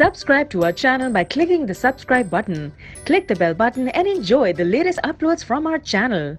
Subscribe to our channel by clicking the subscribe button. Click the bell button and enjoy the latest uploads from our channel.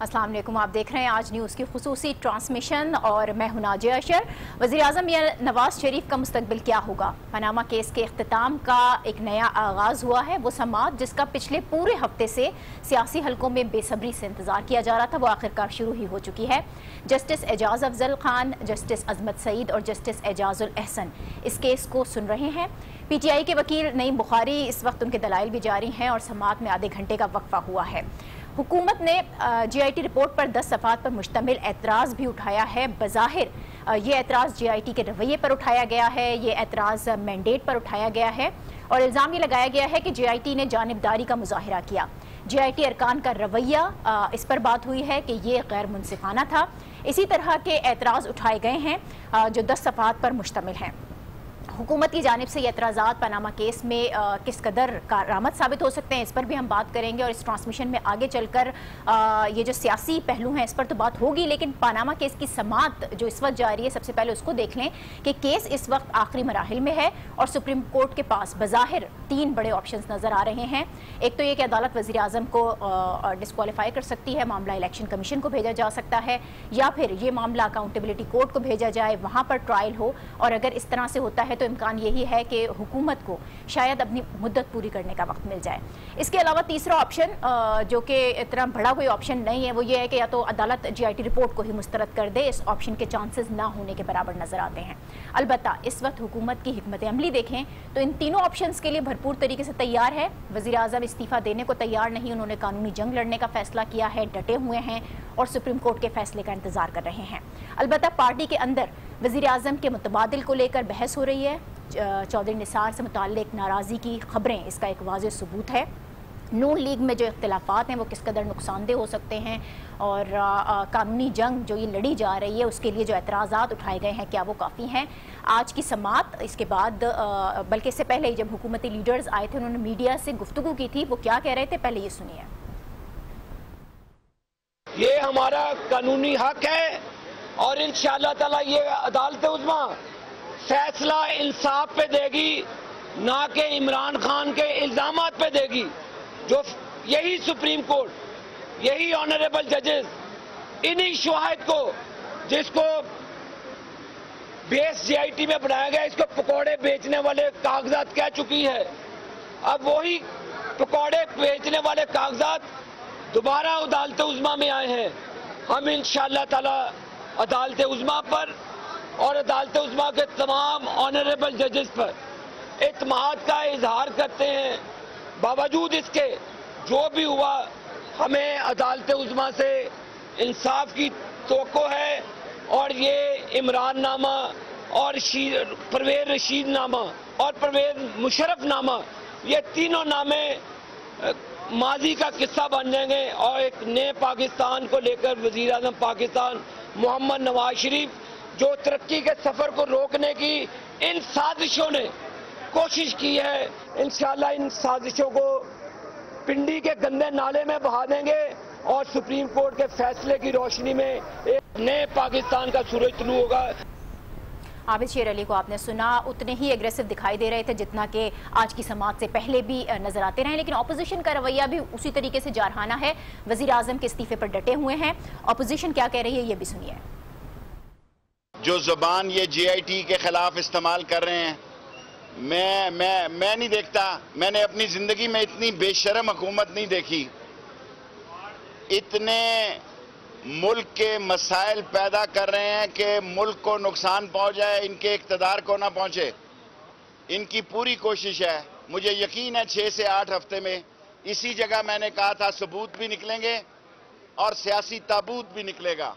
अस्सलाम वालेकुम, आप देख रहे हैं आज न्यूज़ की खुसूसी ट्रांसमिशन और मैं हूं नाजिया अशर। वज़ीर-ए-आज़म या नवाज़ शरीफ का मुस्तकबिल क्या होगा? पनामा केस के इख्तिताम का एक नया आगाज़ हुआ है। वो समाअत जिसका पिछले पूरे हफ्ते से सियासी हलकों में बेसब्री से इंतजार किया जा रहा था, वो आखिरकार शुरू ही हो चुकी है। जस्टिस एजाज अफजल खान, जस्टिस अजमत सईद और जस्टिस एजाजुल एहसन इस केस को सुन रहे हैं। PTI के वकील नईम बुखारी इस वक्त उनके दलाइल भी जारी हैं और समाअत में आधे घंटे का वक्फा हुआ है। हुकूमत ने GIT रिपोर्ट पर 10 सफ़ात पर मुश्तमिल एतराज़ भी उठाया है। बज़ाहिर ये एतराज़ GIT के रवैये पर उठाया गया है, ये एतराज़ मैंडेट पर उठाया गया है और इल्ज़ाम ये लगाया गया है कि GIT ने जानिबदारी का मुज़ाहिरा किया। GIT अरकान का रवैया, इस पर बात हुई है कि ये गैर मुनसिफाना था। इसी तरह के एतराज़ उठाए गए हैं जो 10 सफ़ात पर मुश्तमिल हैं। हुकूमत की जानिब से ये एतराज़ात पनामा केस में किस कदर कारआमद साबित हो सकते हैं, इस पर भी हम बात करेंगे और इस ट्रांसमिशन में आगे चलकर ये जो सियासी पहलू हैं इस पर तो बात होगी, लेकिन पनामा केस की समाअत जो इस वक्त जारी है सबसे पहले उसको देख लें कि केस इस वक्त आखिरी मराहिल में है और सुप्रीम कोर्ट के पास बज़ाहिर 3 बड़े ऑप्शन नज़र आ रहे हैं। एक तो ये कि अदालत वज़ीर-ए-आज़म को डिस्क्वालीफाई कर सकती है, मामला इलेक्शन कमीशन को भेजा जा सकता है, या फिर ये मामला अकाउंटेबिलिटी कोर्ट को भेजा जाए, वहाँ पर ट्रायल हो। और अगर इस तरह से होता है तो इम्कान यही है कि हुकूमत को शायद अपनी मुद्दत पूरी करने का वक्त मिल जाए। इसके अलावा तीसरा ऑप्शन जो कि इतना बड़ा कोई ऑप्शन नहीं है, वो ये है कि या तो अदालत GIT रिपोर्ट को ही मुस्तरद कर दे। इस ऑप्शन के चांसेस ना होने के बराबर नजर आते हैं। अलबत्ता इस वक्त हुकूमत की हिकमत अमली देखें तो इन तीनों ऑप्शंस के लिए भरपूर तरीके से तैयार है। वज़ीर-ए-आज़म इस्तीफ़ा देने को तैयार नहीं, उन्होंने कानूनी जंग लड़ने का फैसला किया है, डटे हुए हैं और सुप्रीम कोर्ट के फैसले का इंतजार कर रहे हैं। अलबत्ता पार्टी के अंदर वज़ीर-ए-आज़म के मुतबादिल को लेकर बहस हो रही है। चौधरी निसार से मुताल्लिक नाराज़गी की खबरें इसका एक वाज़ेह सबूत है। नून लीग में जो इख्तिलाफात हैं वो किस कदर नुकसानदेह हो सकते हैं और कानूनी जंग जो ये लड़ी जा रही है उसके लिए जो एतराज़ात उठाए गए हैं क्या वो काफ़ी हैं। आज की समाअत इसके बाद बल्कि इससे पहले जब हुकूमती लीडर्स आए थे उन्होंने मीडिया से गुफ्तगू की थी, वो क्या कह रहे थे पहले ये सुनिए। ये हमारा कानूनी हक है और इंशाअल्लाह ताला ये अदालत उज़्मा फैसला इंसाफ पे देगी, ना कि इमरान खान के इल्जामात पे देगी। जो यही सुप्रीम कोर्ट, यही ऑनरेबल जजेस इन्हीं शवाहिद को जिसको बेस GIT में बनाया गया, इसको पकौड़े बेचने वाले कागजात कह चुकी है। अब वही पकौड़े बेचने वाले कागजात दोबारा अदालत उज़्मा में आए हैं। हम इंशाअल्लाह ताला अदालत उज़्मा पर और अदालत उज़्मा के तमाम ऑनरेबल जजेस पर इत्मीनान का इजहार करते हैं। बावजूद इसके जो भी हुआ, हमें अदालत उज़्मा से इंसाफ की तवक्को है और ये इमरान नामा और परवेज़ रशीद नामा और परवेज़ मुशर्रफ नामा, ये तीनों नामे माजी का किस्सा बन जाएंगे और एक नए पाकिस्तान को लेकर वज़ीर-ए-आज़म पाकिस्तान मोहम्मद नवाज शरीफ जो तरक्की के सफर को रोकने की इन साजिशों ने कोशिश की है, इंशाअल्लाह इन साजिशों को पिंडी के गंदे नाले में बहा देंगे और सुप्रीम कोर्ट के फैसले की रोशनी में एक नए पाकिस्तान का सूरज तुलू होगा। आबिद शेर अली को आपने सुना, उतने ही एग्रेसिव दिखाई दे रहे थे जितना कि आज की समाअत से पहले भी नजर आते रहे, लेकिन अपोजिशन का रवैया भी उसी तरीके से जारहाना है। वज़ीर-ए-आज़म के इस्तीफे पर डटे हुए हैं। अपोजिशन क्या कह रही है ये भी सुनिए। जो ज़बान ये GIT के खिलाफ इस्तेमाल कर रहे हैं, मैं नहीं देखता। मैंने अपनी जिंदगी में इतनी बेशर्म हुकूमत नहीं देखी। इतने मुल्क के मसाइल पैदा कर रहे हैं कि मुल्क को नुकसान पहुंच जाए, इनके इक़्तिदार को ना पहुंचे। इनकी पूरी कोशिश है। मुझे यकीन है 6 से 8 हफ्ते में इसी जगह मैंने कहा था सबूत भी निकलेंगे और सियासी ताबूत भी निकलेगा।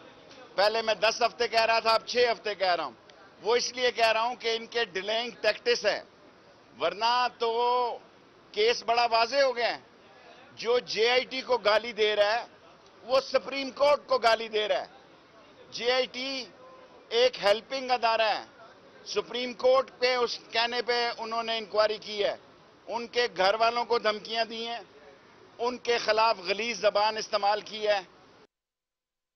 पहले मैं 10 हफ्ते कह रहा था, अब 6 हफ्ते कह रहा हूं। वो इसलिए कह रहा हूं कि इनके डिलेइंग टैक्टिक्स है, वरना तो केस बड़ा वाजे हो गया है। जो जेआईटी को गाली दे रहा है वो सुप्रीम कोर्ट को गाली दे रहा है। जेआईटी एक हेल्पिंग अदारा है। सुप्रीम कोर्ट पे उस कहने पे उन्होंने इंक्वायरी की है, उनके घर वालों को धमकियां दी हैं, उनके खिलाफ गलीज जबान इस्तेमाल की है।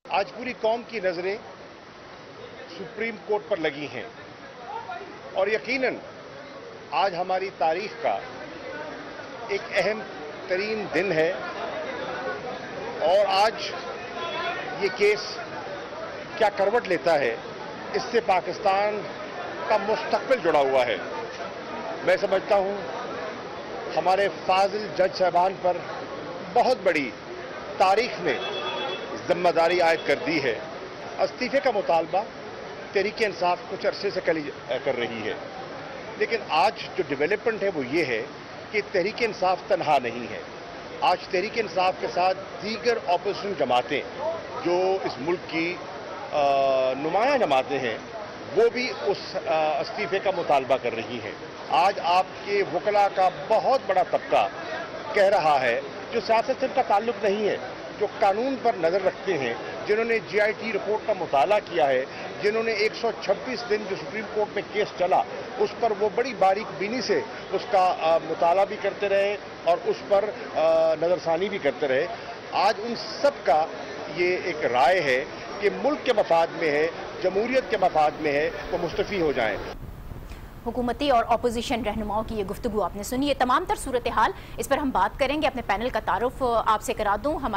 आज पूरी कौम की नजरें सुप्रीम कोर्ट पर लगी हैं और यकीनन आज हमारी तारीख का एक अहम तरीन दिन है और आज ये केस क्या करवट लेता है, इससे पाकिस्तान का मुस्तकबिल जुड़ा हुआ है। मैं समझता हूं हमारे फाजिल जज साहबान पर बहुत बड़ी तारीख ने जिम्मेदारी आयद कर दी है। इस्तीफे का मुतालबा तहरीक इंसाफ कुछ अरसे से कर रही है, लेकिन आज जो डेवलपमेंट है वो ये है कि तहरीक इंसाफ तनहा नहीं है। आज तहरीक इंसाफ के साथ दीगर अपोजिशन जमातें जो इस मुल्क की नुमाया जमातें हैं वो भी उस इस्तीफे का मुतालबा कर रही हैं। आज आपके वकला का बहुत बड़ा तबका कह रहा है, जो सियासत से उनका ताल्लुक नहीं है, जो कानून पर नज़र रखते हैं, जिन्होंने जीआईटी रिपोर्ट का मुताला किया है, जिन्होंने 126 दिन जो सुप्रीम कोर्ट में केस चला उस पर वो बड़ी बारीक बीनी से उसका मुताला भी करते रहे और उस पर नज़रसानी भी करते रहे। आज उन सब का ये एक राय है कि मुल्क के मफाद में है, जमहूरियत के मफाद में है, वो मुस्तफ़ी हो जाएं। हुकूमती और अपोजिशन रहनुमाओं की ये गुफ्तगू आपने सुनी। ये तमाम तर सूरत हाल, इस पर हम बात करेंगे। अपने पैनल का तारुफ आपसे करा दूं। हम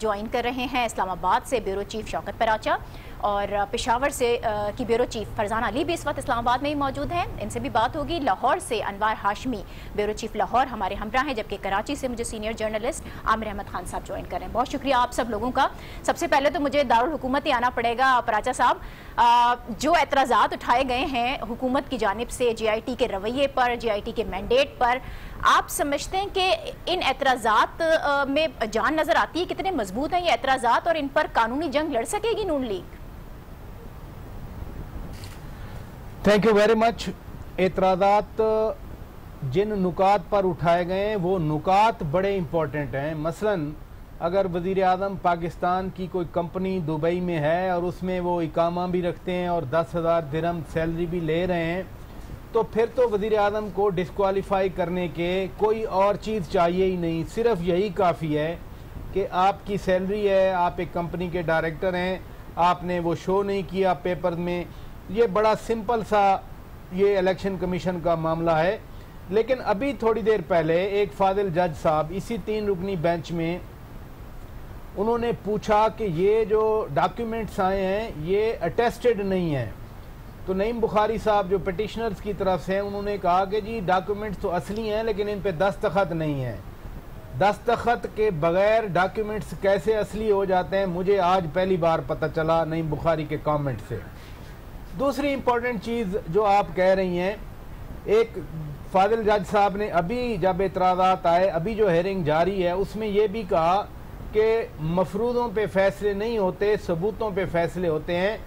ज्वाइन कर रहे हैं इस्लामाबाद से ब्यूरो चीफ शौकत पराचा और पेशावर से की ब्यूरो चीफ फरजाना अली भी इस वक्त इस्लामाबाद में ही मौजूद हैं, इनसे भी बात होगी। लाहौर से अनवार हाशमी ब्यूरो चीफ लाहौर हमारे हमरा हैं, जबकि कराची से मुझे सीनियर जर्नलिस्ट आमिर अहमद खान साहब ज्वाइन कर रहे हैं। बहुत शुक्रिया आप सब लोगों का। सबसे पहले तो मुझे दारुल हुकूमत ही आना पड़ेगा। पराचा साहब, जो एतराज़ात उठाए गए हैं हुकूमत की जानिब से जीआईटी के रवैये पर, जीआईटी के मैंडेट पर, आप समझते हैं कि इन एतराज़ात में जान नजर आती है? कितने मजबूत हैं ये एतराज़ात और इन पर कानूनी जंग लड़ सकेगी Noon League? Thank you very much. एतराज़ात जिन नुकात पर उठाए गए हैं वो नुकात बड़े इम्पोर्टेंट हैं। मसलन अगर वज़ीर आज़म पाकिस्तान की कोई कंपनी दुबई में है और उसमें वो इकामा भी रखते हैं और 10,000 दिरहम सैलरी भी ले रहे हैं, तो फिर तो वज़ीर आज़म को डिस्क्वालीफाई करने के कोई और चीज़ चाहिए ही नहीं। सिर्फ यही काफ़ी है कि आपकी सैलरी है, आप एक कंपनी के डायरेक्टर हैं, आपने वो शो नहीं किया पेपर में। ये बड़ा सिंपल सा ये इलेक्शन कमीशन का मामला है। लेकिन अभी थोड़ी देर पहले एक फाजिल जज साहब इसी 3 रुकनी बेंच में उन्होंने पूछा कि ये जो डॉक्यूमेंट्स आए हैं ये अटेस्टेड नहीं हैं। तो नईम बुखारी साहब जो पिटिशनर्स की तरफ से हैं उन्होंने कहा कि जी डॉक्यूमेंट्स तो असली हैं लेकिन इन पे दस्तखत नहीं है। दस्तखत के बगैर डॉक्यूमेंट्स कैसे असली हो जाते हैं, मुझे आज पहली बार पता चला नईम बुखारी के कमेंट से। दूसरी इंपॉर्टेंट चीज़ जो आप कह रही हैं, एक फाजिल जज साहब ने अभी जब एतराज़ात आए, अभी जो हेयरिंग जारी है उसमें यह भी कहा कि मफरूज़ों पे फैसले नहीं होते, सबूतों पे फैसले होते हैं।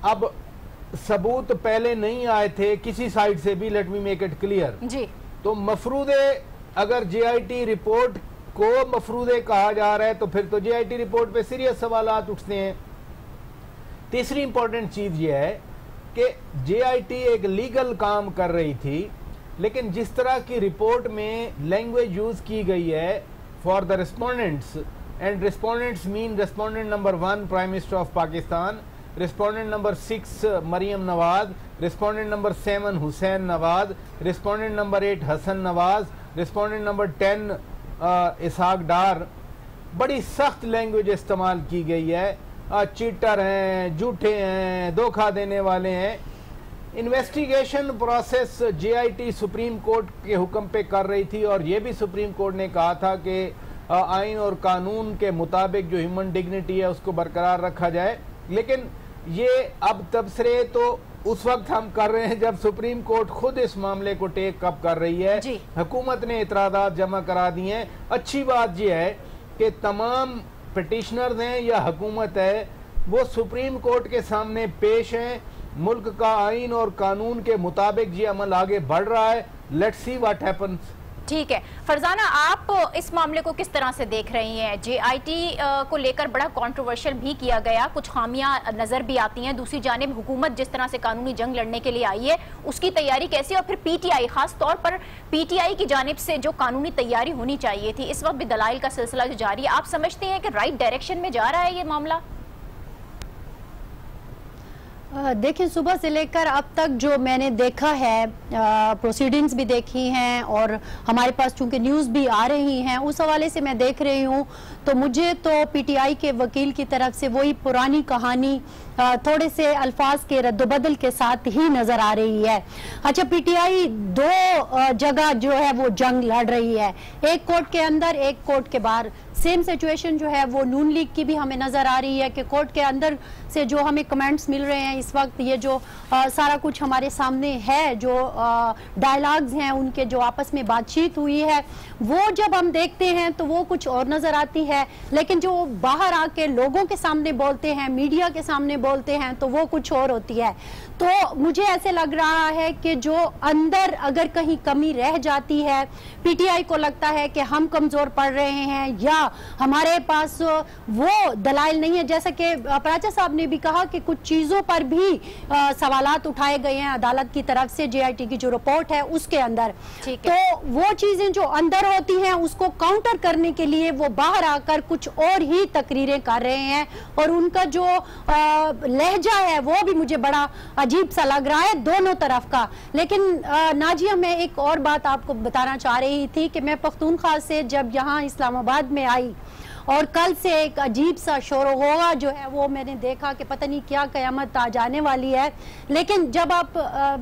अब सबूत पहले नहीं आए थे किसी साइड से भी, let me make it clear जी। तो मफरूदे, अगर जेआईटी रिपोर्ट को मफरूदे कहा जा रहा है तो फिर तो जेआईटी रिपोर्ट पे सीरियस सवालात उठते हैं। तीसरी इंपॉर्टेंट चीज यह है कि जेआईटी एक लीगल काम कर रही थी, लेकिन जिस तरह की रिपोर्ट में लैंग्वेज यूज की गई है for the respondents, and respondents mean respondent number 1 prime minister of Pakistan, respondent number 6 Maryam Nawaz, respondent number 7 Hussain Nawaz, respondent number 8 Hasan Nawaz, respondent number 10 Ishaq Dar. बड़ी सख्त लैंग्वेज इस्तेमाल की गई है। चीटर हैं, झूठे हैं, धोखा देने वाले हैं। Investigation process JIT supreme court के हुक्म पे कर रही थी और ये भी सुप्रीम कोर्ट ने कहा था कि आइन और कानून के मुताबिक जो ह्यूमन डिग्निटी है उसको बरकरार रखा जाए। लेकिन ये अब तबसरे तो उस वक्त हम कर रहे हैं जब सुप्रीम कोर्ट खुद इस मामले को टेक अप कर रही है। हुकूमत ने इतराज़ात जमा करा दिए हैं। अच्छी बात यह है कि तमाम पिटिशनर्स हैं या हुकूमत है वो सुप्रीम कोर्ट के सामने पेश हैं। मुल्क का आइन और कानून के मुताबिक ये अमल आगे बढ़ रहा है। Let's see what happens. ठीक है फरजाना, आप इस मामले को किस तरह से देख रही हैं? जेआईटी को लेकर बड़ा कंट्रोवर्शियल भी किया गया, कुछ खामियां नजर भी आती हैं। दूसरी जानिब हुकूमत जिस तरह से कानूनी जंग लड़ने के लिए आई है उसकी तैयारी कैसी, और फिर पीटीआई, खास तौर पर पीटीआई की जानिब से जो कानूनी तैयारी होनी चाहिए थी, इस वक्त भी दलाइल का सिलसिला जो जारी है, आप समझते हैं कि राइट डायरेक्शन में जा रहा है ये मामला? देखिए, सुबह से लेकर अब तक जो मैंने देखा है, प्रोसीडिंग्स भी देखी हैं और हमारे पास चूंकि न्यूज़ भी आ रही हैं, उस हवाले से मैं देख रही हूँ तो मुझे तो पीटीआई के वकील की तरफ से वही पुरानी कहानी थोड़े से अल्फाज के रद्दबदल के साथ ही नज़र आ रही है। अच्छा, पीटीआई दो जगह जो है वो जंग लड़ रही है, एक कोर्ट के अंदर, एक कोर्ट के बाहर। सेम सिचुएशन जो है वो नून लीग की भी हमें नज़र आ रही है कि कोर्ट के अंदर से जो हमें कमेंट्स मिल रहे हैं इस वक्त, ये जो सारा कुछ हमारे सामने है, जो डायलॉग्स हैं उनके, जो आपस में बातचीत हुई है, वो जब हम देखते हैं तो वो कुछ और नज़र आती है, लेकिन जो बाहर आके लोगों के सामने बोलते हैं, मीडिया के सामने बोलते हैं, तो वो कुछ और होती है। तो मुझे ऐसे लग रहा है कि जो अंदर अगर कहीं कमी रह जाती है, पीटीआई को लगता है कि हम कमज़ोर पड़ रहे हैं या हमारे पास वो दलाइल नहीं है, जैसा कि प्राचा साहब ने भी कहा कि कुछ चीज़ों पर भी सवालात उठाए गए हैं अदालत की तरफ से, जेआईटी की जो रिपोर्ट है उसके अंदर। तो वो चीज़ें जो अंदर होती हैं उसको काउंटर करने के लिए वो बाहर आकर कुछ और ही तकरीरें कर रहे हैं, और उनका जो लहजा है वो भी मुझे बड़ा अजीब सा लग रहा है दोनों तरफ का। लेकिन नाजिया, मैं एक और बात आपको बताना चाह रही थी कि मैं पख्तूनख्वा से जब यहाँ इस्लामाबाद में आई और कल से एक अजीब सा शोर होगा जो है वो मैंने देखा कि पता नहीं क्या कयामत आ जाने वाली है। लेकिन जब आप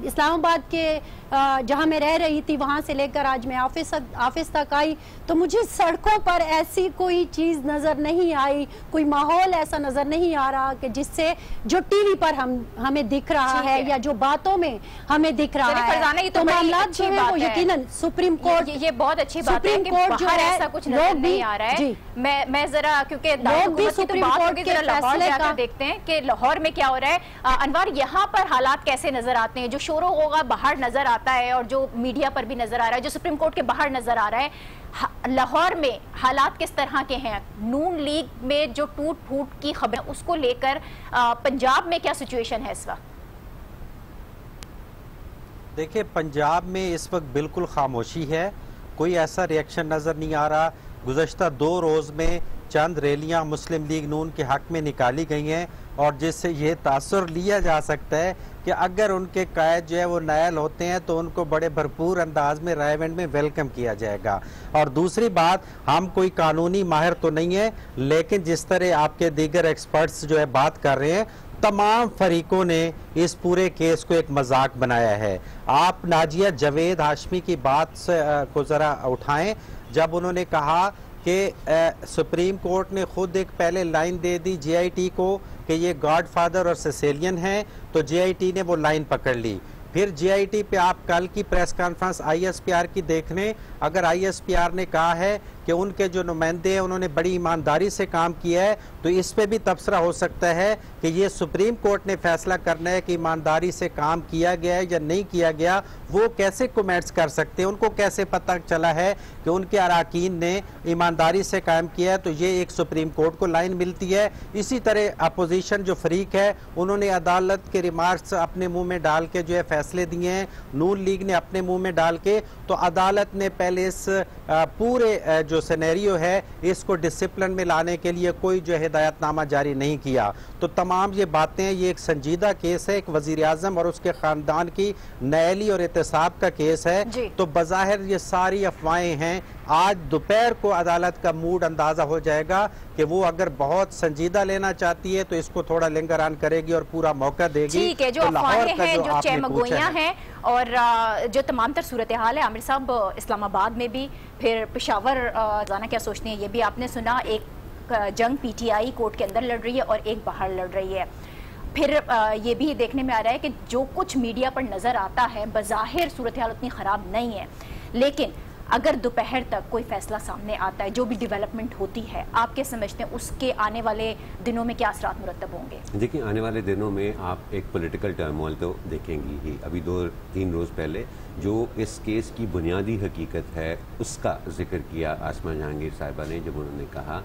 इस्लामाबाद के जहाँ मैं रह रही थी वहाँ से लेकर आज मैं ऑफिस तक आई तो मुझे सड़कों पर ऐसी कोई चीज़ नज़र नहीं आई, कोई माहौल ऐसा नज़र नहीं आ रहा कि जिससे जो टीवी पर हमें दिख रहा है या जो बातों में हमें दिख रहा है। तो मामला जो है वो यकीनन सुप्रीम कोर्ट, ये बहुत अच्छी बात है कि बाहर ऐसा कुछ नजर नहीं आ रहा है। मैं जरा, क्योंकि लोग भी सुप्रीम कोर्ट के फैसले का देखते हैं कि लाहौर में क्या हो रहा है। अनवर, यहाँ पर हालात कैसे नजर आते हैं? जो शोर होगा बाहर नजर आता है और जो मीडिया पर भी नजर आ रहा है, जो सुप्रीम कोर्ट के बाहर नजर आ रहा है, लाहौर में हालात किस तरह के हैं? नून लीग में जो टूट फूट की खबर उसको लेकर पंजाब में क्या सिचुएशन है इस वक्त? देखिए, पंजाब में इस वक्त बिल्कुल खामोशी है, कोई ऐसा रिएक्शन नजर नहीं आ रहा। गुज़श्ता 2 रोज़ में चंद रैलियां मुस्लिम लीग नून के हक में निकाली गई हैं और जिससे ये तासुर लिया जा सकता है कि अगर उनके कायद जो है वो नायल होते हैं तो उनको बड़े भरपूर अंदाज में रायवंड में वेलकम किया जाएगा। और दूसरी बात, हम कोई कानूनी माहिर तो नहीं है, लेकिन जिस तरह आपके दीगर एक्सपर्ट्स जो है बात कर रहे हैं, तमाम फरीकों ने इस पूरे केस को एक मजाक बनाया है। आप नाजिया जावेद हाशमी की बात को ज़रा उठाएं, जब उन्होंने कहा कि सुप्रीम कोर्ट ने खुद एक पहले लाइन दे दी जेआईटी को कि ये गॉडफादर और सिसिलियन हैं, तो जेआईटी ने वो लाइन पकड़ ली। फिर जेआईटी पे आप कल की प्रेस कॉन्फ्रेंस आईएसपीआर की देख लें, अगर आईएसपीआर ने कहा है कि उनके जो नुमाइंदे हैं उन्होंने बड़ी ईमानदारी से काम किया है, तो इस पे भी तबसरा हो सकता है कि ये सुप्रीम कोर्ट ने फैसला करना है कि ईमानदारी से काम किया गया है या नहीं किया गया। वो कैसे कमेंट्स कर सकते हैं? उनको कैसे पता चला है कि उनके अराकीन ने ईमानदारी से काम किया है? तो ये एक सुप्रीम कोर्ट को लाइन मिलती है। इसी तरह अपोजिशन जो फरीक है उन्होंने अदालत के रिमार्क्स अपने मुँह में डाल के जो है फैसले दिए हैं, नून लीग ने अपने मुँह में डाल के, तो अदालत ने पहले इस पूरे जो सिनेरियो है इसको डिसिप्लिन में लाने के लिए कोई जो हिदायतनामा जारी नहीं किया। तो तमाम ये बातें, ये एक संजीदा केस है, एक वजीर आजम और उसके खानदान की नयली और एहतसाब का केस है। तो बज़ाहिर ये सारी अफवाहें हैं। आज दोपहर को अदालत का मूड अंदाजा हो जाएगा कि वो अगर बहुत संजीदा लेना चाहती है तो इसको थोड़ा लिंगर ऑन करेगी और पूरा मौका देगी। ठीक है, जो अफवाहें हैं, जो चहमगोइयां हैं और जो तमाम तर सूरत हाल है, आमिर साहब इस्लामाबाद में भी, फिर पेशावर जाना क्या सोचते हैं ये भी आपने सुना। एक जंग पीटीआई कोर्ट के अंदर लड़ रही है और एक बाहर लड़ रही है। फिर ये भी देखने में आ रहा है कि जो कुछ मीडिया पर नजर आता है बज़ाहिर सूरत हाल उतनी खराब नहीं है, लेकिन अगर दोपहर तक कोई फैसला सामने आता है, जो भी डेवलपमेंट होती है, आप क्या समझते हैं उसके आने वाले दिनों में क्या असरात मुरतब होंगे? देखिए, आने वाले दिनों में आप एक पॉलिटिकल टर्मोइल तो देखेंगी ही। अभी 2-3 रोज़ पहले जो इस केस की बुनियादी हकीकत है उसका जिक्र किया आसमा जहांगीर साहिबा ने, जब उन्होंने कहा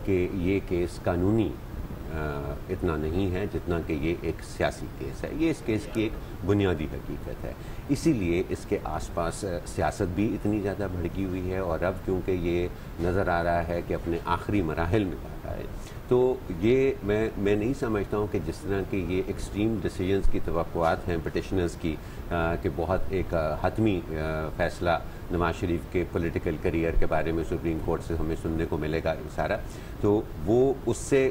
कि ये केस कानूनी इतना नहीं है जितना कि ये एक सियासी केस है। ये इस केस की एक बुनियादी हकीकत है, इसीलिए इसके आसपास सियासत भी इतनी ज़्यादा भड़की हुई है। और अब क्योंकि ये नज़र आ रहा है कि अपने आखिरी मराहिल में आ रहा है, तो ये मैं नहीं समझता हूँ कि जिस तरह के ये एक्सट्रीम डिसीजंस की तवक्कुआत हैं पिटिशनर्स की कि बहुत एक हतमी फ़ैसला नवाज शरीफ के पॉलिटिकल करियर के बारे में सुप्रीम कोर्ट से हमें सुनने को मिलेगा सारा, तो वो उससे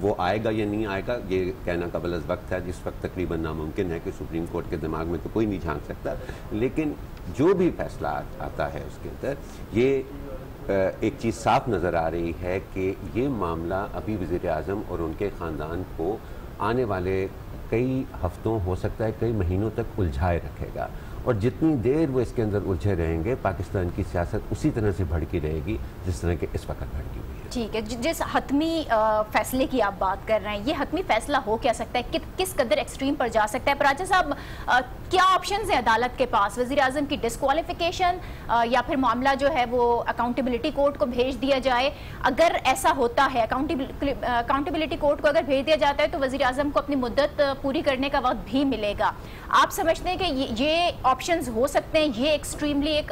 वो आएगा या नहीं आएगा ये कहना कबल अज़ वक्त है। जिस वक्त तकरीबन नामुमकिन है कि सुप्रीम कोर्ट के दिमाग में तो कोई नहीं झांक सकता, लेकिन जो भी फैसला आता है उसके अंदर ये एक चीज़ साफ नज़र आ रही है कि ये मामला अभी वज़ीर-ए-आज़म और उनके ख़ानदान को आने वाले कई हफ्तों, हो सकता है कई महीनों तक उलझाए रखेगा। और जितनी देर वो इसके अंदर उलझे रहेंगे, पाकिस्तान की सियासत उसी तरह से भड़की रहेगी जिस तरह के इस वक्त भड़की हुई है। ठीक है, जिस हतमी फैसले की आप बात कर रहे हैं, ये हतमी फैसला हो क्या सकता है, किस कदर एक्सट्रीम पर जा सकता है? पराजा साहब, क्या ऑप्शंस हैं अदालत के पास? वज़ीर आज़म की डिस्क्वालिफिकेशन या फिर मामला जो है वो अकाउंटेबिलिटी कोर्ट को भेज दिया जाए? अगर ऐसा होता है, अकाउंटेबिलिटी कोर्ट को अगर भेज दिया जाता है तो वज़ीर आज़म को अपनी मुद्दत पूरी करने का वक्त भी मिलेगा। आप समझते हैं कि ये ऑप्शंस हो सकते हैं, ये एक्सट्रीमली एक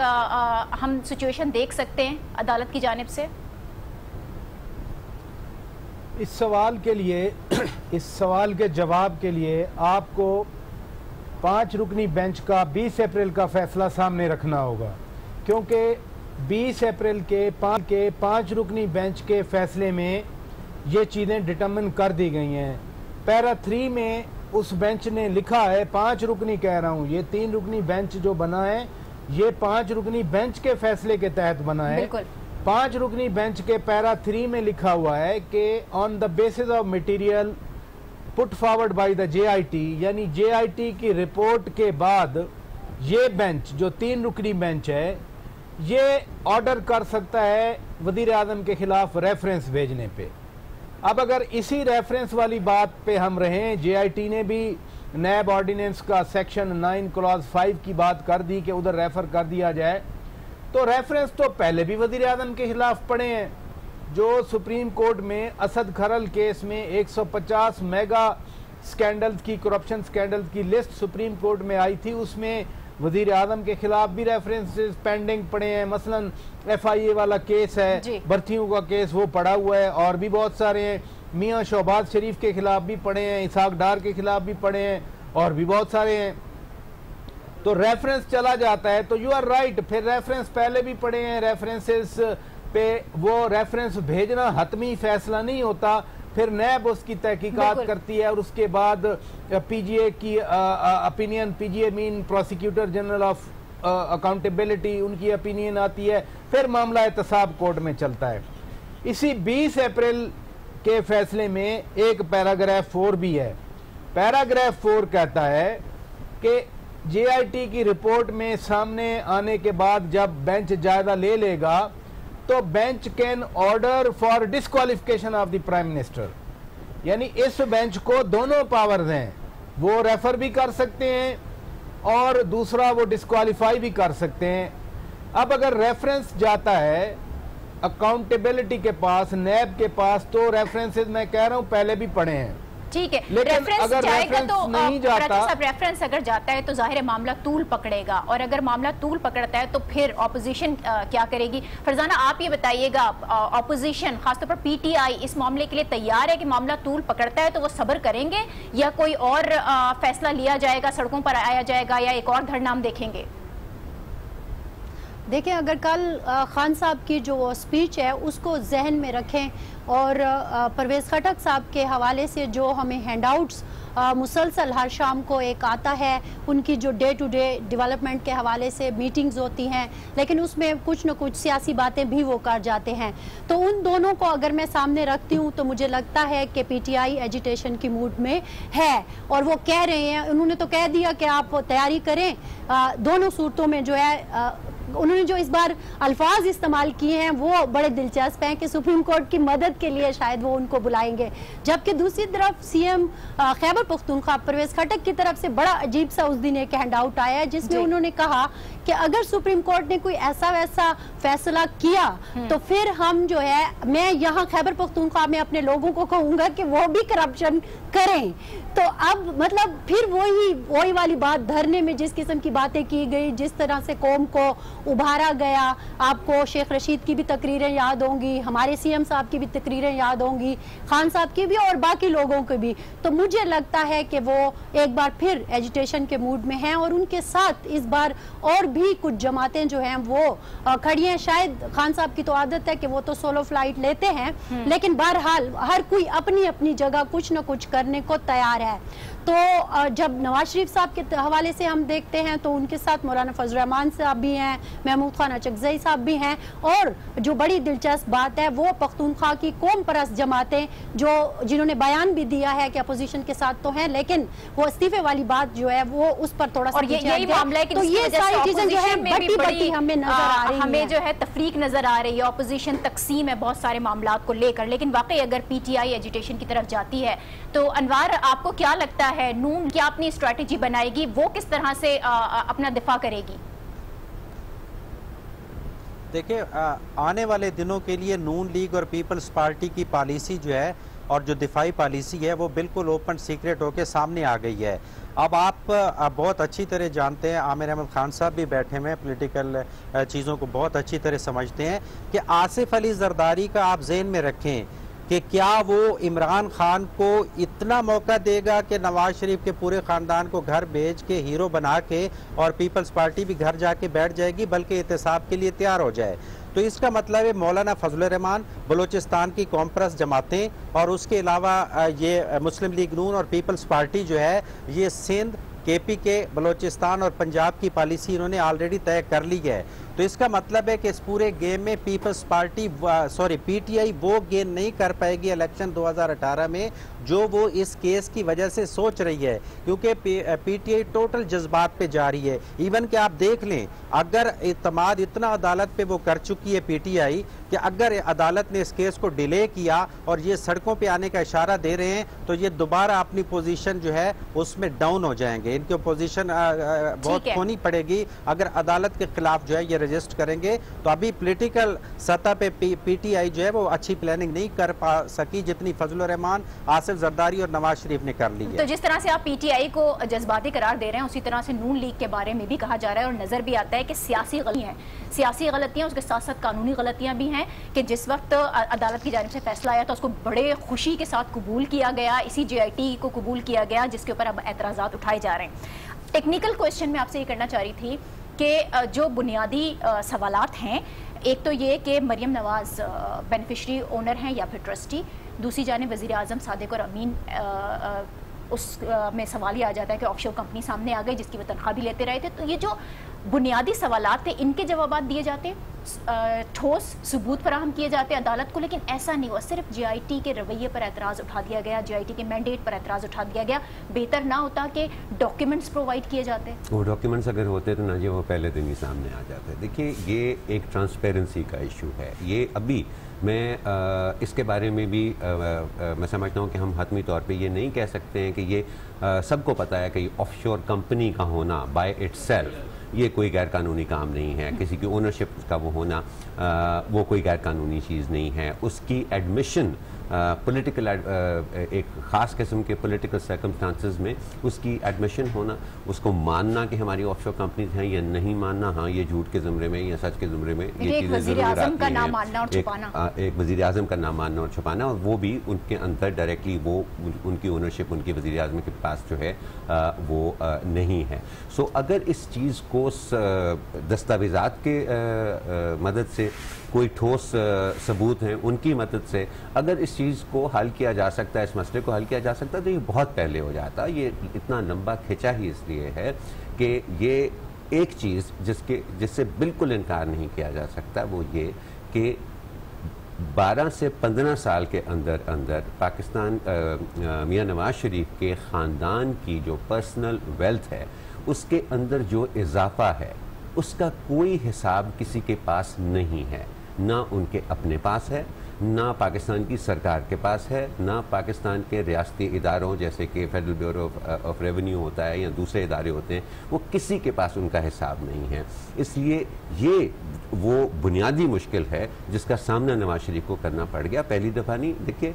हम सिचुएशन देख सकते हैं अदालत की जानिब से? इस सवाल के लिए इस सवाल के जवाब के लिए आपको 5 रुकनी बेंच का 20 अप्रैल का फैसला सामने रखना होगा, क्योंकि 20 अप्रैल के 5 रुकनी बेंच के फैसले में ये चीज़ें डिटर्मिन कर दी गई हैं। पैरा 3 में उस बेंच ने लिखा है, 5 रुकनी कह रहा हूँ, ये 3 रुकनी बेंच जो बना है ये 5 रुकनी बेंच के फैसले के तहत बना है। 5 रुकनी बेंच के पैरा 3 में लिखा हुआ है कि on the basis of material put forward by the JIT, यानी JIT की रिपोर्ट के बाद ये बेंच जो 3 रुकनी बेंच है ये ऑर्डर कर सकता है वज़ीर आज़म के खिलाफ रेफरेंस भेजने पे। अब अगर इसी रेफरेंस वाली बात पे हम रहें, JIT ने भी नैब ऑर्डिनेंस का सेक्शन 9 क्लॉज 5 की बात कर दी कि उधर रेफर कर दिया जाए, तो रेफरेंस तो पहले भी वज़ीर आज़म के खिलाफ पड़े हैं। जो सुप्रीम कोर्ट में असद खरल केस में 150 मेगा स्कैंडल्स की, करप्शन स्कैंडल्स की लिस्ट सुप्रीम कोर्ट में आई थी, उसमें वज़ीर आज़म के खिलाफ भी रेफरेंसेस पेंडिंग पड़े हैं। मसलन FIA वाला केस है, भर्तियों का केस, वो पड़ा हुआ है, और भी बहुत सारे हैं। मियाँ शहबाज शरीफ के खिलाफ भी पड़े हैं, इसाक डार के खिलाफ भी पड़े हैं, और भी बहुत सारे हैं। तो रेफरेंस चला जाता है, तो यू आर राइट, फिर रेफरेंस पहले भी पड़े हैं, रेफरेंसेस पे वो रेफरेंस भेजना हतमी फैसला नहीं होता, फिर नैब उसकी तहकीकात करती है और उसके बाद PGA की opinion, PGA mean prosecutor general of accountability, उनकी ओपिनियन आती है, फिर मामला एहतसाब कोर्ट में चलता है। इसी 20 अप्रैल के फैसले में एक पैराग्राफ 4 भी है। पैराग्राफ 4 कहता है कि JIT की रिपोर्ट में सामने आने के बाद जब बेंच जायजा ले लेगा तो bench can order for disqualification of the prime minister, यानी इस बेंच को दोनों पावर्स हैं, वो रेफर भी कर सकते हैं और दूसरा वो डिस्क्वालीफाई भी कर सकते हैं। अब अगर रेफरेंस जाता है अकाउंटेबिलिटी के पास, नैब के पास, तो रेफरेंसेस मैं कह रहा हूं पहले भी पड़े हैं, ठीक है। लेकिन अगर रेफरेंस नहीं जाता, रेफरेंस अगर जाता है तो जाहिर है मामला तूल पकड़ेगा, और अगर मामला तूल पकड़ता है तो फिर ऑपोजिशन क्या करेगी? फरजाना, आप ये बताइएगा, ऑपोजिशन खासतौर पर PTI इस मामले के लिए तैयार है कि मामला तूल पकड़ता है तो वो सब्र करेंगे, या कोई और फैसला लिया जाएगा, सड़कों पर आया जाएगा, या एक और धरना हम देखेंगे? देखिए, अगर कल खान साहब की जो स्पीच है उसको जहन में रखें, और परवेज़ खटक साहब के हवाले से जो हमें हैंडआउट्स मुसलसल हर शाम को एक आता है, उनकी जो डे टू डे डेवलपमेंट के हवाले से मीटिंग्स होती हैं, लेकिन उसमें कुछ न कुछ सियासी बातें भी वो कर जाते हैं। तो उन दोनों को अगर मैं सामने रखती हूँ तो मुझे लगता है कि PTI एजिटेशन की मूड में है, और वो कह रहे हैं, उन्होंने तो कह दिया कि आप तैयारी करें, दोनों सूरतों में जो है उन्होंने जो इस बार अल्फाज इस्तेमाल किए हैं वो बड़े दिलचस्प हैं कि सुप्रीम कोर्ट की मदद के लिए शायद वो उनको बुलाएंगे। जबकि दूसरी तरफ सीएम खैबर पख्तूनख्वा परवेज खटक की तरफ से बड़ा अजीब सा उस दिन एक हैंड आउट आया है जिसमें उन्होंने कहा कि अगर सुप्रीम कोर्ट ने कोई ऐसा वैसा फैसला किया तो फिर हम जो है, मैं यहाँ खैबर पख्तूनख्वा में अपने लोगों को कहूंगा कि वो भी करप्शन करें। तो अब मतलब फिर वही वाली बात, धरने में जिस किस्म की बातें की गई, जिस तरह से कौम को उभारा गया, आपको शेख रशीद की भी तकरीरें याद होंगी, हमारे सीएम साहब की भी तकरीरें याद होंगी, खान साहब की भी और बाकी लोगों की भी। तो मुझे लगता है कि वो एक बार फिर एजिटेशन के मूड में हैं और उनके साथ इस बार और भी कुछ जमातें जो हैं वो खड़ी हैं। शायद खान साहब की तो आदत है कि वो तो सोलो फ्लाइट लेते हैं, लेकिन बहरहाल हर कोई अपनी अपनी जगह कुछ न कुछ करने को तैयार है। तो जब नवाज शरीफ साहब के हवाले से हम देखते हैं तो उनके साथ मौलाना फजल रहमान साहब भी हैं, महमूद खान अचकजई साहब भी हैं, और जो बड़ी दिलचस्प बात है वो पख्तूनख्वा की कौम परस्त जमातें जिन्होंने बयान भी दिया है कि अपोजिशन के साथ तो हैं, लेकिन वो इस्तीफे वाली बात जो है वो उस पर थोड़ा सा यही मामला है कि तो ये सारी चीजें जो है बड़ी हमें नजर आ रही है, हमें जो है तफरीक नजर आ रही है, अपोजिशन तकसीम है बहुत सारे मामलात को लेकर। लेकिन वाकई अगर पीटीआई एजिटेशन की तरफ जाती है तो अनवार आपको क्या लगता है, नून क्या अपनी स्ट्रेटेजी बनाएगी, वो किस तरह से अपना दिफा करेगी? देखिए, आने वाले दिनों के लिए नून लीग और पीपल्स पार्टी की पॉलिसी जो है और जो दिफाई पॉलिसी है वो बिल्कुल ओपन सीक्रेट होकर सामने आ गई है। अब आप बहुत अच्छी तरह जानते हैं, आमिर अहमद खान साहब भी बैठे हुए हैं, पॉलिटिकल चीज़ों को बहुत अच्छी तरह समझते हैं कि आसिफ अली जरदारी का आप जहन में रखें कि क्या वो इमरान खान को इतना मौका देगा कि नवाज शरीफ के पूरे ख़ानदान को घर भेज के हीरो बना के और पीपल्स पार्टी भी घर जाके बैठ जाएगी, बल्कि एहतसाब के लिए तैयार हो जाए। तो इसका मतलब है मौलाना फजल रहमान, बलूचिस्तान की कौम परस्त जमातें और उसके अलावा ये मुस्लिम लीग नून और पीपल्स पार्टी जो है ये सिंध, केपी के, बलूचिस्तान और पंजाब की पॉलिसी इन्होंने ऑलरेडी तय कर ली है। तो इसका मतलब है कि इस पूरे गेम में पीपल्स पार्टी पीटीआई वो गेन नहीं कर पाएगी इलेक्शन 2018 में जो वो इस केस की वजह से सोच रही है, क्योंकि पीटीआई टोटल जज्बात पे जा रही है। इवन कि आप देख लें, अगर इत्माद इतना अदालत पे वो कर चुकी है पीटीआई कि अगर अदालत ने इस केस को डिले किया और ये सड़कों पे आने का इशारा दे रहे हैं तो ये दोबारा अपनी पोजीशन जो है उसमें डाउन हो जाएंगे, इनकी पोजीशन बहुत खोनी पड़ेगी अगर अदालत के खिलाफ जो है ये रजिस्ट करेंगे। तो अभी पॉलिटिकल सतह पे पीटीआई जो है वो अच्छी प्लानिंग नहीं कर पा सकी जितनी फजल रहमान, आसिफ जरदारी और नवाज शरीफ ने कर ली है। तो जिस तरह से आप पीटीआई को जज्बाती करार दे रहे हैं उसी तरह से नून लीग के बारे में भी कहा जा रहा है और नजर भी आता है कि सियासी गलतियां उसके साथ साथ कानूनी गलतियां भी हैं कि जिस वक्त अदालत की जानिब से फैसला आया तो उसको बड़े खुशी के साथ कबूल किया गया, इसी जेआईटी को कबूल किया गया जिसके ऊपर अब एतराज़ात उठाए जा रहे हैं। टेक्निकल क्वेश्चन में आपसे ये करना चाह रही थी कि जो बुनियादी सवालात हैं, एक तो ये कि मरियम नवाज बेनिफिशरी ओनर हैं या फिर ट्रस्टी, दूसरी जानिब वज़ीर आज़म सादिक और अमीन उस में सवाल ही आ जाता है कि ऑफशोर कंपनी सामने आ गई जिसकी वो तनख्वाह भी लेते रहे थे। तो ये जो बुनियादी सवालात थे इनके जवाब दिए जाते, ठोस सबूत फराहम किए जाते अदालत को, लेकिन ऐसा नहीं हुआ। सिर्फ जेआईटी के रवैये पर एतराज़ उठा दिया गया, जेआईटी के मैंडेट पर एतराज़ उठा दिया गया। बेहतर ना होता कि डॉक्यूमेंट्स प्रोवाइड किए जाते? वो डॉक्यूमेंट्स अगर होते तो ना जी वो पहले दिन ही सामने आ जाते। देखिए, ये एक ट्रांसपेरेंसी का इशू है। ये अभी मैं इसके बारे में भी मैं समझता हूँ कि हम हतमी तौर पे ये नहीं कह सकते हैं कि ये सबको पता है कि ऑफशोर कंपनी का होना बाय इटसेल्फ ये कोई गैर कानूनी काम नहीं है, किसी की ओनरशिप का वो होना वो कोई गैर कानूनी चीज़ नहीं है। उसकी एडमिशन पॉलिटिकल एक ख़ास किस्म के पॉलिटिकल सर्कमस्टांसेस में उसकी एडमिशन होना, उसको मानना कि हमारी ऑफशोर कंपनीज हैं या नहीं मानना, हाँ ये झूठ के ज़ुमरे में या सच के ज़ुमरे में ये चीज़ें ज़रूर आती हैं। एक वज़ीर आज़म का नाम मानना और छुपाना, और वो भी उनके अंदर डायरेक्टली वो उनकी ओनरशिप उनकी वज़ीर आज़म के पास जो है वो नहीं है। सो अगर इस चीज़ को दस्तावेज़ात के मदद से कोई ठोस सबूत हैं उनकी मदद से अगर इस चीज़ को हल किया जा सकता है, इस मसले को हल किया जा सकता है, तो ये बहुत पहले हो जाता। ये इतना लंबा खिंचा ही इसलिए है कि ये एक चीज़ जिससे बिल्कुल इनकार नहीं किया जा सकता वो ये कि 12 से 15 साल के अंदर अंदर पाकिस्तान मियां नवाज शरीफ के ख़ानदान की जो पर्सनल वेल्थ है उसके अंदर जो इजाफा है उसका कोई हिसाब किसी के पास नहीं है, ना उनके अपने पास है, ना पाकिस्तान की सरकार के पास है, ना पाकिस्तान के रियासती इदारों जैसे कि फेडरल ब्यूरो ऑफ रेवेन्यू होता है या दूसरे इदारे होते हैं, वो किसी के पास उनका हिसाब नहीं है। इसलिए ये वो बुनियादी मुश्किल है जिसका सामना नवाज शरीफ को करना पड़ गया। पहली दफ़ा नहीं, देखिए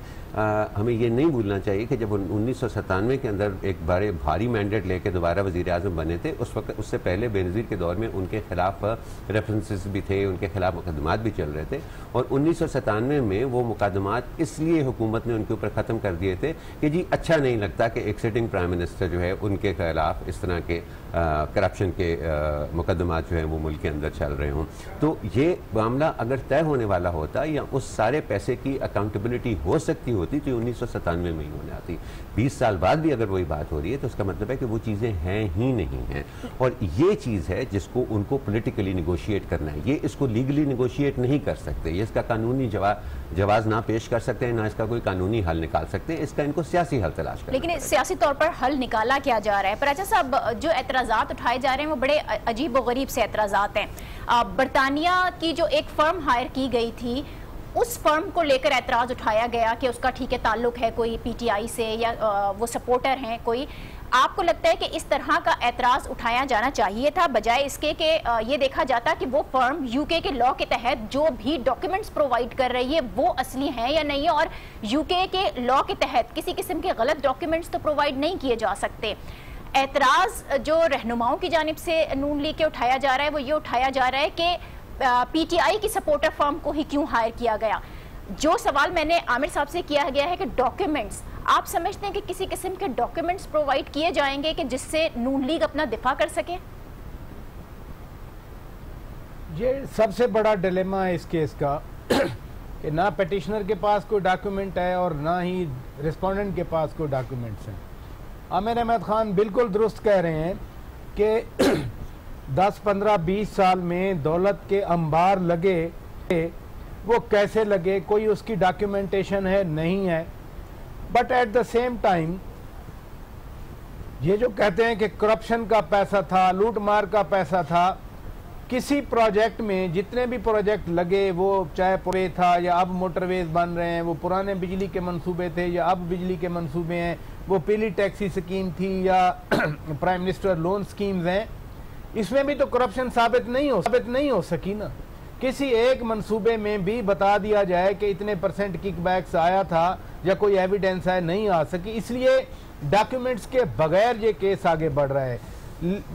हमें ये नहीं भूलना चाहिए कि जब 1997 के अंदर एक बड़े भारी मैंडेट लेके दोबारा वज़ीर आज़म बने थे, उस वक्त उससे पहले बेनज़ीर के दौर में उनके खिलाफ रेफरेंसेस भी थे, उनके खिलाफ मुकदमात भी चल रहे थे, और 1997 में वो मुकदमात इसलिए हुकूमत ने उनके ऊपर ख़त्म कर दिए थे कि जी अच्छा नहीं लगता कि एक सिटिंग प्राइम मिनिस्टर जो है उनके खिलाफ इस तरह के करप्शन के मुकदमात जो हैं वो मुल्क के अंदर चल रहे हों। तो ये मामला अगर तय होने वाला होता या उस सारे पैसे की अकाउंटेबिलिटी हो सकती होती तो 1997 में ही होने आती। 20 साल बाद भी अगर वही बात हो रही है तो उसका मतलब है कि वो चीज़ें हैं ही नहीं हैं, और ये चीज़ है जिसको उनको पॉलिटिकली निगोशिएट करना है। ये इसको लीगली निगोशिएट नहीं कर सकते, ये इसका कानूनी जवाब ना पेश कर सकते हैं, ना इसका कोई कानूनी हल निकाल सकते हैं, इसका इनको सियासी हल तलाश करना। लेकिन सियासी तौर पर हल निकाला क्या जा रहा है? पर अच्छा साहब, जो एतराज़ात उठाए जा रहे हैं वो बड़े अजीब व गरीब से एतराज़ात हैं। बरतानिया की जो एक फर्म हायर की गई थी, उस फर्म को लेकर एतराज़ उठाया गया कि उसका ठीक है ताल्लुक है कोई पीटीआई से या वो सपोर्टर हैं कोई। आपको लगता है कि इस तरह का एतराज़ उठाया जाना चाहिए था बजाय इसके कि ये देखा जाता कि वो फर्म यूके के लॉ के तहत जो भी डॉक्यूमेंट्स प्रोवाइड कर रही है वो असली हैं या नहीं है, और यूके के लॉ के तहत किसी किस्म के गलत डॉक्यूमेंट्स तो प्रोवाइड नहीं किए जा सकते। एतराज़ जो रहनुमाओं की जानिब से नून लीग के उठाया जा रहा है वो ये उठाया जा रहा है कि पीटीआई की सपोर्टर फर्म को ही क्यों हायर किया गया। जो सवाल मैंने आमिर साहब से किया गया है कि डॉक्यूमेंट्स, आप समझते हैं कि किसी किस्म के डॉक्यूमेंट्स प्रोवाइड किए जाएंगे कि जिससे नून लीग अपना दिफा कर सके? ये सबसे बड़ा डिलेमा है इस केस का कि ना पिटिशनर के पास कोई डॉक्यूमेंट है और ना ही रिस्पोंडेंट के पास कोई डॉक्यूमेंट्स हैं। आमिर अहमद खान बिल्कुल दुरुस्त कह रहे हैं कि 10, 15, 20 साल में दौलत के अंबार लगे, वो कैसे लगे, कोई उसकी डॉक्यूमेंटेशन है नहीं है। But at the same time ये जो कहते हैं कि करप्शन का पैसा था, लूट मार का पैसा था, किसी प्रोजेक्ट में जितने भी प्रोजेक्ट लगे, वो चाहे पुरे था या अब मोटरवेज बन रहे हैं, वो पुराने बिजली के मंसूबे थे या अब बिजली के मंसूबे हैं, वो पीली टैक्सी स्कीम थी या प्राइम मिनिस्टर लोन स्कीम्स हैं, इसमें भी तो करप्शन साबित नहीं हो सकी ना। किसी एक मंसूबे में भी बता दिया जाए कि इतने % किकबैक्स आया था या कोई एविडेंस है, नहीं आ सकी। इसलिए डॉक्यूमेंट्स के बगैर ये केस आगे बढ़ रहा है।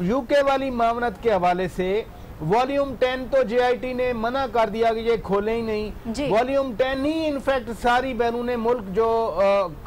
यूके वाली मामलत के हवाले से वॉल्यूम 10 तो जेआईटी ने मना कर दिया कि ये खोले ही नहीं। वॉल्यूम 10 ही इनफैक्ट सारी बैरून मुल्क जो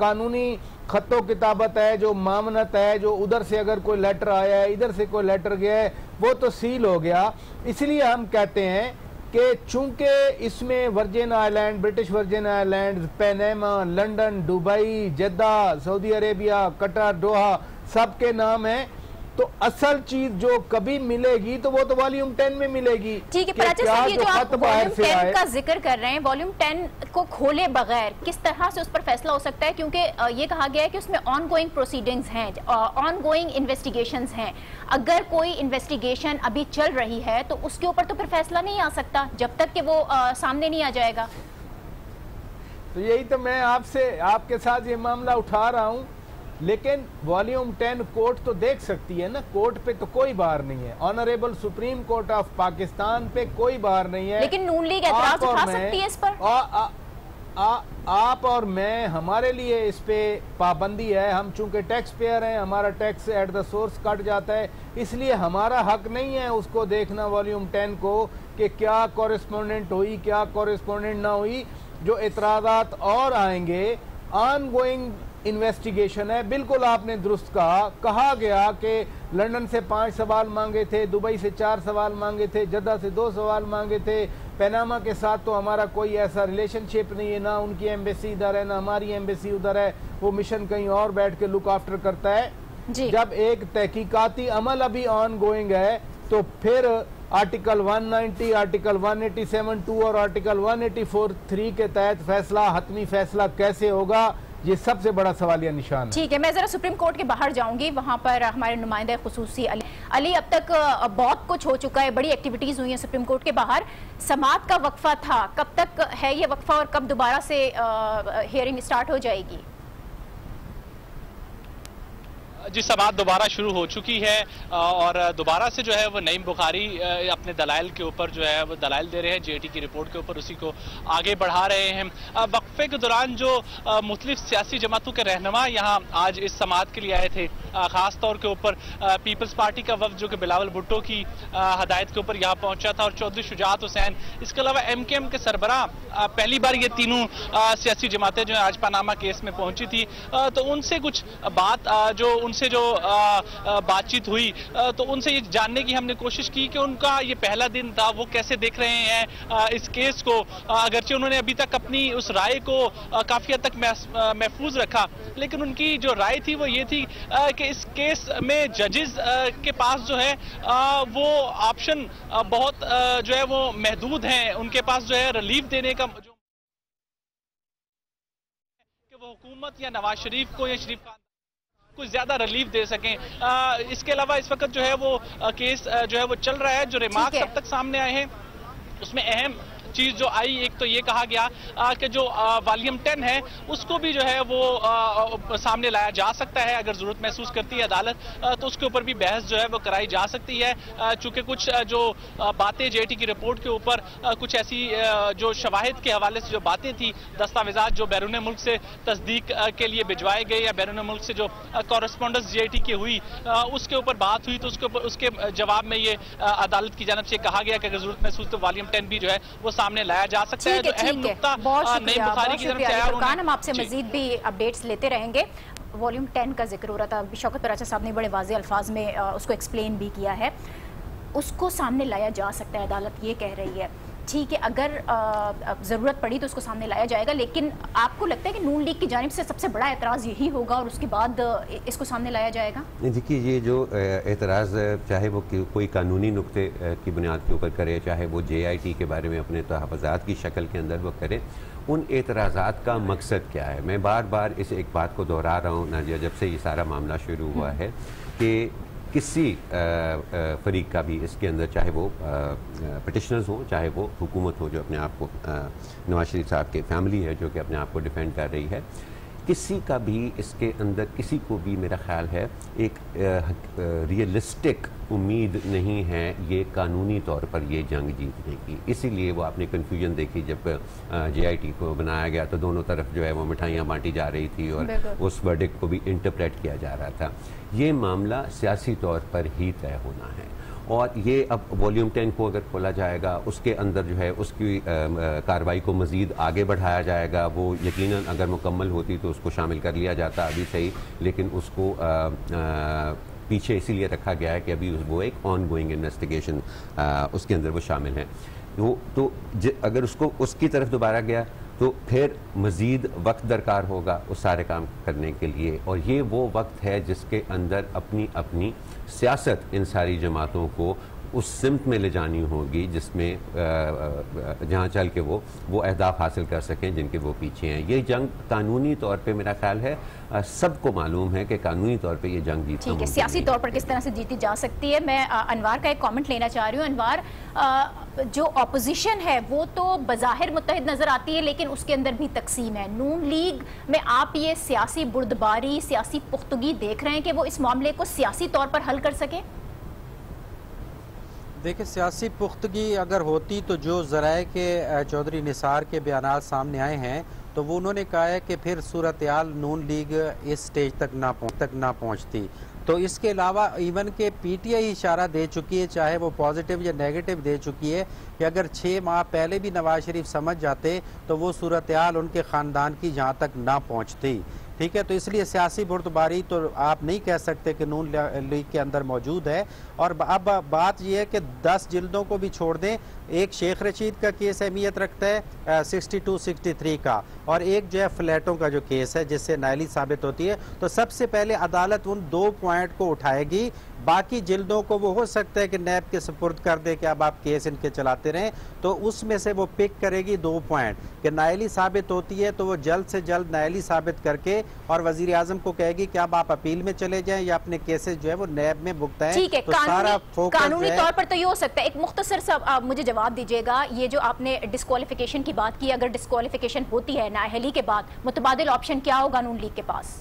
कानूनी खत्तो किताबत है, जो मामनत है, जो उधर से अगर कोई लेटर आया है, इधर से कोई लेटर गया है, वो तो सील हो गया। इसलिए हम कहते हैं कि चूंकि इसमें Virgin Island, British Virgin Island, Panama, London, Dubai, Jeddah, Saudi Arabia, Qatar, Doha सबके नाम है, तो असल चीज जो कभी मिलेगी तो वो तो वॉल्यूम 10 में मिलेगी। ठीक है, पर अच्छा साहब, ये जो आप वॉल्यूम 10 का जिक्र कर रहे हैं, वॉल्यूम 10 को खोले बगैर किस तरह से उस पर फैसला हो सकता है? क्योंकि ये कहा गया है कि उसमें ऑनगोइंग प्रोसीडिंग्स हैं, ऑनगोइंग इन्वेस्टिगेशंस हैं। अगर कोई इन्वेस्टिगेशन अभी चल रही है तो उसके ऊपर तो फिर फैसला नहीं आ सकता जब तक कि वो सामने नहीं आ जाएगा। तो यही तो मैं आपके साथ ये मामला उठा रहा हूँ, लेकिन वॉल्यूम 10 कोर्ट तो देख सकती है ना, कोर्ट पे तो कोई बार नहीं है। Honourable supreme court of Pakistan पे कोई बार नहीं है। लेकिन नून लीग एतराज उठा सकती है इस पर। आप और मैं, हमारे लिए इस पे पाबंदी है। हम चूंकि टैक्स पेयर हैं, हमारा tax at the source cut जाता है, इसलिए हमारा हक नहीं है उसको देखना वॉल्यूम 10 को कि क्या कॉरेस्पोंडेंट हुई, क्या कॉरेस्पोंडेंट ना हुई। जो एतराज़ात और आएंगे, ऑनगोइंग इन्वेस्टिगेशन है। बिल्कुल आपने दुरुस्त कहा गया कि लंदन से 5 सवाल मांगे थे, दुबई से 4 सवाल मांगे थे, जद्दा से 2 सवाल मांगे थे। पनामा के साथ तो हमारा कोई ऐसा रिलेशनशिप नहीं है, ना उनकी एम्बेसी इधर है ना हमारी एम्बेसी उधर है, वो मिशन कहीं और बैठ के लुक आफ्टर करता है। जब एक तहकीकाती अमल अभी ऑन गोइंग है तो फिर आर्टिकल 190, आर्टिकल 187(2) और आर्टिकल 184(3) के तहत फैसला, हतमी फैसला कैसे होगा, ये सबसे बड़ा सवालिया निशान है। ठीक है, मैं जरा सुप्रीम कोर्ट के बाहर जाऊंगी, वहां पर हमारे नुमाइंदे खुसूसी अली, अब तक बहुत कुछ हो चुका है, बड़ी एक्टिविटीज हुई हैं सुप्रीम कोर्ट के बाहर। समाअत का वक्फा था, कब तक है ये वक्फा और कब दोबारा से हियरिंग स्टार्ट हो जाएगी? जी, समाअत दोबारा शुरू हो चुकी है और दोबारा से जो है वो नईम बुखारी अपने दलाइल के ऊपर जो है वो दलाइल दे रहे हैं, जेटी की रिपोर्ट के ऊपर उसी को आगे बढ़ा रहे हैं। वक्फे के दौरान जो मुख्तलिफ सियासी जमातों के रहनुमा यहाँ आज इस समाअत के लिए आए थे, खास तौर के ऊपर पीपल्स पार्टी का वफ्द जो कि बिलावल भुट्टो की हदायत के ऊपर यहाँ पहुंचा था और चौधरी शुजात हुसैन, इसके अलावा MKM के सरबराह, पहली बार ये तीनों सियासी जमातें जो है आज पनामा केस में पहुंची थी। तो उनसे कुछ बात उनसे जो बातचीत हुई तो उनसे ये जानने की हमने कोशिश की कि उनका ये पहला दिन था, वो कैसे देख रहे हैं इस केस को। अगरचे उन्होंने अभी तक अपनी उस राय को काफी हद तक महफूज रखा, लेकिन उनकी जो राय थी वो ये थी कि इस केस में जजेस के पास जो है वो ऑप्शन बहुत जो है वो महदूद हैं। उनके पास जो है रिलीफ देने का जो कि वो हुकूमत या नवाज शरीफ को या शरीफ खान कुछ ज्यादा रिलीफ दे सकें। इसके अलावा इस वक्त जो है वो केस जो है वो चल रहा है। जो रिमार्क्स अब तक सामने आए हैं उसमें अहम चीज जो आई, एक तो ये कहा गया कि जो वॉल्यूम 10 है उसको भी जो है वो सामने लाया जा सकता है, अगर जरूरत महसूस करती है अदालत तो उसके ऊपर भी बहस जो है वो कराई जा सकती है। चूंकि कुछ जो बातें जेटी की रिपोर्ट के ऊपर कुछ ऐसी जो शवाहिद के हवाले से जो बातें थी, दस्तावेजात जो बैरून मुल्क से तस्दीक के लिए भिजवाए गए या बैरून मुल्क से जो कॉरेस्पॉन्डेंस जेटी की हुई उसके ऊपर बात हुई, तो उसके जवाब में ये अदालत की जानब से कहा गया कि अगर जरूरत महसूस तो वॉल्यूम 10 भी जो है वो सामने लाया जा सकता है। जो अहम नुक्ता नईम बुखारी की तरफ से आया, हम आपसे मजीद भी अपडेट्स लेते रहेंगे। वॉल्यूम 10 का जिक्र हो रहा था, शौकत पराचा साहब ने बड़े वाज़ेह अल्फाज में उसको एक्सप्लेन भी किया है। उसको सामने लाया जा सकता है, अदालत ये कह रही है। ठीक है, अगर ज़रूरत पड़ी तो उसको सामने लाया जाएगा, लेकिन आपको लगता है कि नून लीग की जानिब से सबसे बड़ा एतराज़ यही होगा और उसके बाद इसको सामने लाया जाएगा? देखिए, ये जो एतराज़ चाहे वो कोई कानूनी नुक्ते की बुनियाद के ऊपर करे, चाहे वो JIT के बारे में अपने तहफ़्फ़ुज़ात की शक्ल के अंदर वो करे, उन एतराज़ात का मकसद क्या है? मैं बार बार इस एक बात को दोहरा रहा हूँ नाजिया, जब से ये सारा मामला शुरू हुआ है कि किसी फरीक का भी इसके अंदर, चाहे वो पटिशनर्स हों, चाहे वो हुकूमत हो जो अपने आप को नवाज शरीफ साहब के फैमिली है जो कि अपने आप को डिफेंड कर रही है, किसी का भी इसके अंदर किसी को भी मेरा ख्याल है एक रियलिस्टिक उम्मीद नहीं है ये कानूनी तौर पर ये जंग जीतने की। इसीलिए वो आपने कन्फ्यूजन देखी जब JIT को बनाया गया तो दोनों तरफ जो है वो मिठाइयाँ बांटी जा रही थी और उस वर्डिक्ट को भी इंटरप्रेट किया जा रहा था। ये मामला सियासी तौर पर ही तय होना है और ये अब वॉल्यूम 10 को अगर खोला जाएगा उसके अंदर जो है उसकी कार्रवाई को मज़ीद आगे बढ़ाया जाएगा। वो यकीनन अगर मुकम्मल होती तो उसको शामिल कर लिया जाता अभी सही, लेकिन उसको पीछे इसीलिए रखा गया है कि अभी वो एक ऑन गोइंग इन्वेस्टिगेशन उसके अंदर वो शामिल हैं। तो अगर उसको उसकी तरफ दोबारा गया तो फिर मज़ीद वक्त दरकार होगा उस सारे काम करने के लिए, और ये वो वक्त है जिसके अंदर अपनी अपनी सियासत इन सारी जमातों को उस सिमत में ले जानी होगी जिसमें जहाँ चल के वो अहदाफ हासिल कर सकें जिनके वो पीछे हैं। ये जंग कानूनी तौर पे मेरा ख्याल है सबको मालूम है कि कानूनी तौर पे ये जंग जीतना ठीक है, सियासी तौर पर किस तरह से जीती जा सकती है। मैं अनवार का एक कमेंट लेना चाह रही हूँ। अनवार, जो ऑपोजिशन है वो तो बज़ाहिर मुत्तहिद नजर आती है लेकिन उसके अंदर भी तकसीम है। नून लीग में आप ये सियासी बुर्दबारी, सियासी पुख्तगी देख रहे हैं कि वो इस मामले को सियासी तौर पर हल कर सके? देखिए, सियासी पुख्तगी अगर होती तो जो ज़राए के चौधरी निसार के बयानात सामने आए हैं तो वो उन्होंने कहा है कि फिर सूरत हाल नून लीग इस स्टेज तक ना पहुंचती। तो इसके अलावा इवन के PTI इशारा दे चुकी है, चाहे वो पॉजिटिव या नेगेटिव दे चुकी है, कि अगर 6 माह पहले भी नवाज शरीफ समझ जाते तो वो सूरत हाल उनके ख़ानदान की जहाँ तक ना पहुँचती। ठीक है, तो इसलिए सियासी बुर्दबारी तो आप नहीं कह सकते कि नून लीग के अंदर मौजूद है। और अब बात यह है कि 10 जिल्दों को भी छोड़ दें, एक शेख रशीद का केस अहमियत रखता है 62-63 का, और एक जो है फ्लैटों का जो केस है जिससे नाइली साबित होती है। तो सबसे पहले अदालत उन 2 पॉइंट को उठाएगी बाकी जिल्दों को वो हो सकता है कि नैब के सुपुर्द कर दे कि अब आप केस इनके चलाते रहें, तो उसमें से वो पिक करेगी 2 पॉइंट कि नाअहली साबित होती है तो वो जल्द से जल्द नाअहली साबित करके और वजीर आजम को कहेगी कि अब आप अपील में चले जाएं या अपने केसेस जो है वो नैब में भुगताएं। ठीक है, तो सारा फोकस कानूनी तौर पर तो ये हो सकता है। एक मुख्तसर सा आप मुझे जवाब दीजिएगा, ये जो आपने डिस्क्वालिफिकेशन की बात की, अगर डिस्क्वालिफिकेशन होती है नाअहली के बाद, मुतबादिल ऑप्शन क्या होगा नून लीग के पास?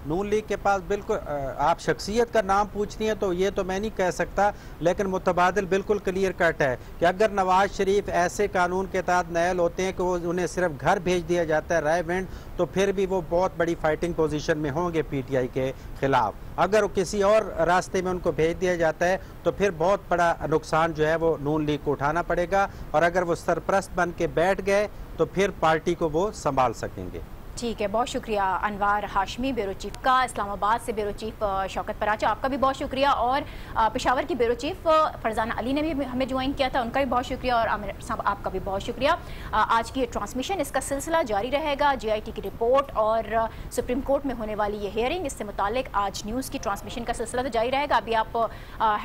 नून लीग के पास बिल्कुल, आप शख्सियत का नाम पूछती हैं तो ये तो मैं नहीं कह सकता, लेकिन मुतबादिल बिल्कुल क्लियर कट है कि अगर नवाज शरीफ ऐसे कानून के तहत नाअहल होते हैं कि वो उन्हें सिर्फ घर भेज दिया जाता है राय वेंड, तो फिर भी वो बहुत बड़ी फाइटिंग पोजीशन में होंगे पीटीआई के खिलाफ। अगर वो किसी और रास्ते में उनको भेज दिया जाता है तो फिर बहुत बड़ा नुकसान जो है वो नून लीग को उठाना पड़ेगा, और अगर वो सरप्रस्त बन के बैठ गए तो फिर पार्टी को वो संभाल सकेंगे। ठीक है, बहुत शुक्रिया अनवार हाशमी ब्यूरो चीफ का। इस्लामाबाद से ब्यूरो चीफ शौकत पराचा, आपका भी बहुत शुक्रिया, और पेशावर की ब्यूरो चीफ फरजाना अली ने भी हमें ज्वाइन किया था, उनका भी बहुत शुक्रिया, और आमिर साहब आपका भी बहुत शुक्रिया। आज की ये ट्रांसमिशन, इसका सिलसिला जारी रहेगा। JIT की रिपोर्ट और सुप्रीम कोर्ट में होने वाली ये हियरिंग, इससे मुतालिक आज न्यूज़ की ट्रांसमिशन का सिलसिला तो जारी रहेगा। अभी आप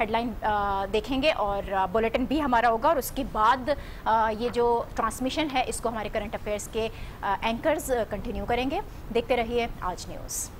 हेडलाइन देखेंगे और बुलेटिन भी हमारा होगा, और उसके बाद ये जो ट्रांसमिशन है इसको हमारे करंट अफेयर्स के एंकर्स कंटिन्यू करेंगे। देखते रहिए आज न्यूज़।